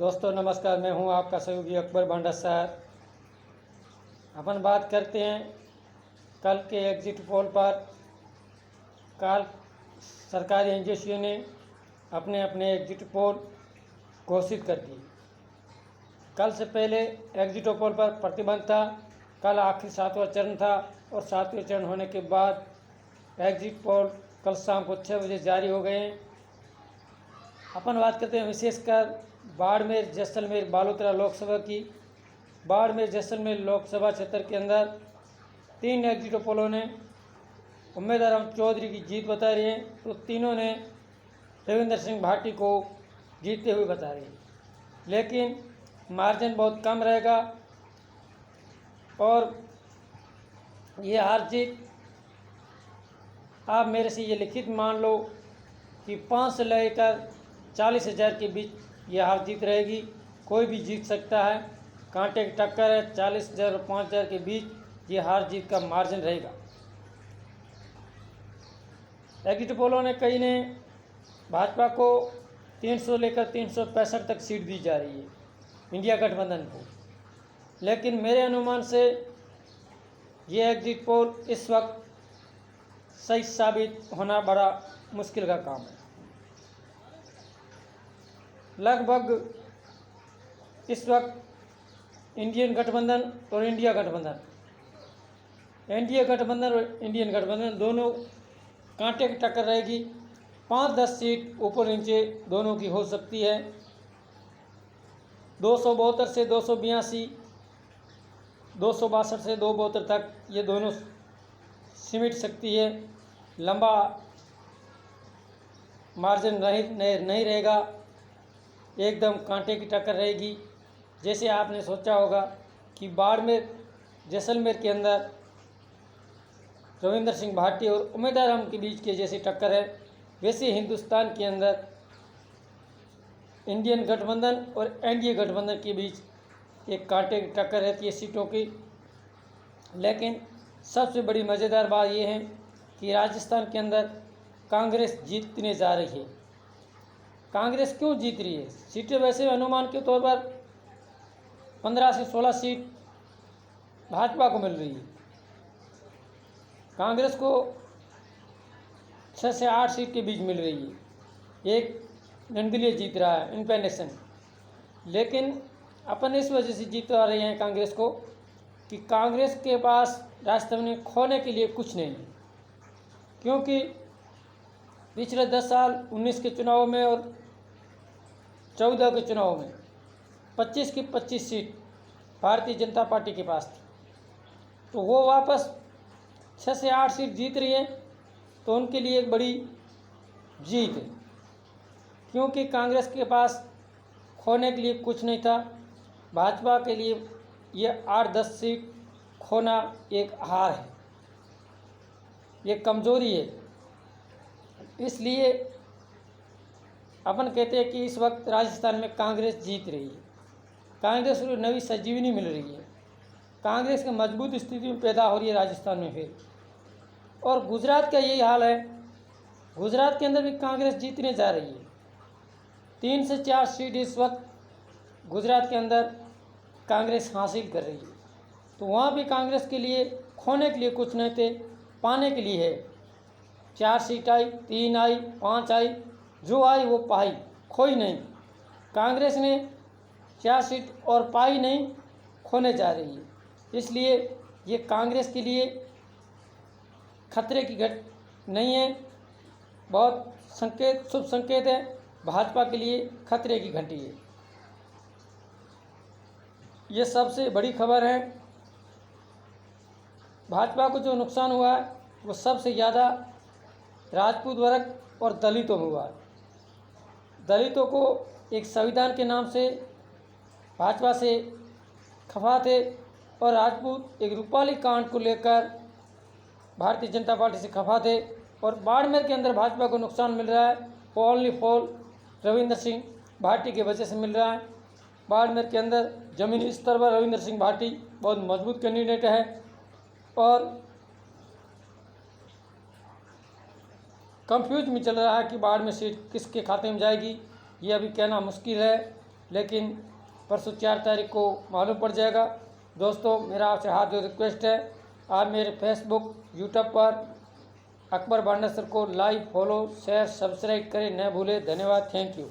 दोस्तों नमस्कार, मैं हूं आपका सहयोगी अकबर भांडा सर। अपन बात करते हैं कल के एग्जिट पोल पर। कल सरकारी एजेंसियों ने अपने अपने एग्जिट पोल घोषित कर दिए। कल से पहले एग्जिट पोल पर प्रतिबंध था। कल आखिरी 7वां चरण था और 7वें चरण होने के बाद एग्जिट पोल कल शाम को 6 बजे जारी हो गए हैं। अपन बात करते हैं विशेषकर बाड़मेर, जैसलमेर, बालोतरा लोकसभा की। बाड़मेर, जैसलमेर लोकसभा क्षेत्र के अंदर 3 एग्जिट पोलों ने उम्मीदवार राम चौधरी की जीत बता रही हैं, तो तीनों ने रविंदर सिंह भाटी को जीतते हुए बता रही हैं, लेकिन मार्जिन बहुत कम रहेगा। और ये हार जीत आप मेरे से ये लिखित मान लो कि 5 से लेकर 40,000 के बीच ये हार जीत रहेगी। कोई भी जीत सकता है, कांटे की टक्कर है। 40,000 और 5,000 के बीच ये हार जीत का मार्जिन रहेगा। एग्जिट पोलों ने कई ने भाजपा को 300 लेकर 365 तक सीट दी जा रही है, इंडिया गठबंधन को, लेकिन मेरे अनुमान से ये एग्जिट पोल इस वक्त सही साबित होना बड़ा मुश्किल का काम है। लगभग इस वक्त इंडियन गठबंधन और इंडिया गठबंधन, एनडीए गठबंधन और इंडियन गठबंधन दोनों कांटे की टक्कर रहेगी। 5-10 सीट ऊपर नीचे दोनों की हो सकती है। 272 से 282, 262 से 272 तक ये दोनों सिमट सकती है। लंबा मार्जिन नहीं रहेगा, एकदम कांटे की टक्कर रहेगी। जैसे आपने सोचा होगा कि बाड़मेर, जैसलमेर के अंदर रविंदर सिंह भाटी और उम्मीदवार राम के बीच के जैसी टक्कर है, वैसे हिंदुस्तान के अंदर इंडियन गठबंधन और एनडीए गठबंधन के बीच एक कांटे की टक्कर रहती है सीटों की। लेकिन सबसे बड़ी मज़ेदार बात यह है कि राजस्थान के अंदर कांग्रेस जीतने जा रही है। कांग्रेस क्यों जीत रही है? सीटें वैसे अनुमान के तौर पर 15 से 16 सीट भाजपा को मिल रही है। कांग्रेस को 6 से 8 सीट के बीच मिल रही है। एक निर्दलीय जीत रहा है, इंडिपेंडेंट। लेकिन अपन इस वजह से जीता रहे हैं कांग्रेस को कि कांग्रेस के पास राजस्थान में खोने के लिए कुछ नहीं है, क्योंकि पिछले 10 साल 19 के चुनाव में और 14 के चुनाव में 25 की 25 सीट भारतीय जनता पार्टी के पास थी, तो वो वापस 6 से 8 सीट जीत रही है, तो उनके लिए एक बड़ी जीत है, क्योंकि कांग्रेस के पास खोने के लिए कुछ नहीं था। भाजपा के लिए ये 8-10 सीट खोना एक हार है, ये कमज़ोरी है। इसलिए अपन कहते हैं कि इस वक्त राजस्थान में कांग्रेस जीत रही है। कांग्रेस को नई संजीवनी मिल रही है, कांग्रेस की मजबूत स्थिति में पैदा हो रही है राजस्थान में फिर। और गुजरात का यही हाल है। गुजरात के अंदर भी कांग्रेस जीतने जा रही है। 3 से 4 सीट इस वक्त गुजरात के अंदर कांग्रेस हासिल कर रही है, तो वहाँ भी कांग्रेस के लिए खोने के लिए कुछ नहीं थे, पाने के लिए है। 4 सीट आई, 3 आई, 5 आई, जो आई वो पाई, खोई नहीं। कांग्रेस ने 4 सीट और पाई नहीं, खोने जा रही है। इसलिए ये कांग्रेस के लिए खतरे की घट नहीं है, बहुत शुभ संकेत है। भाजपा के लिए खतरे की घंटी है। ये सबसे बड़ी खबर है। भाजपा को जो नुकसान हुआ है वो सबसे ज़्यादा राजपूत वर्ग और दलितों में हुआ है। दलितों को एक संविधान के नाम से भाजपा से खफा थे, और राजपूत एक रूपाली कांड को लेकर भारतीय जनता पार्टी से खफा थे। और बाड़मेर के अंदर भाजपा को नुकसान मिल रहा है, वो ओनली फॉर रविंदर सिंह भाटी की वजह से मिल रहा है। बाड़मेर के अंदर जमीनी स्तर पर रविंदर सिंह भाटी बहुत मजबूत कैंडिडेट है, और कंफ्यूज में चल रहा है कि बाढ़ में सीट किसके खाते में जाएगी, ये अभी कहना मुश्किल है। लेकिन परसों 4 तारीख को मालूम पड़ जाएगा। दोस्तों, मेरा आपसे हाथ जोड़ रिक्वेस्ट है, आप मेरे फेसबुक, यूट्यूब पर अकबर भांडा सर को लाइक, फॉलो, शेयर, सब्सक्राइब करें न भूलें। धन्यवाद। Thank you.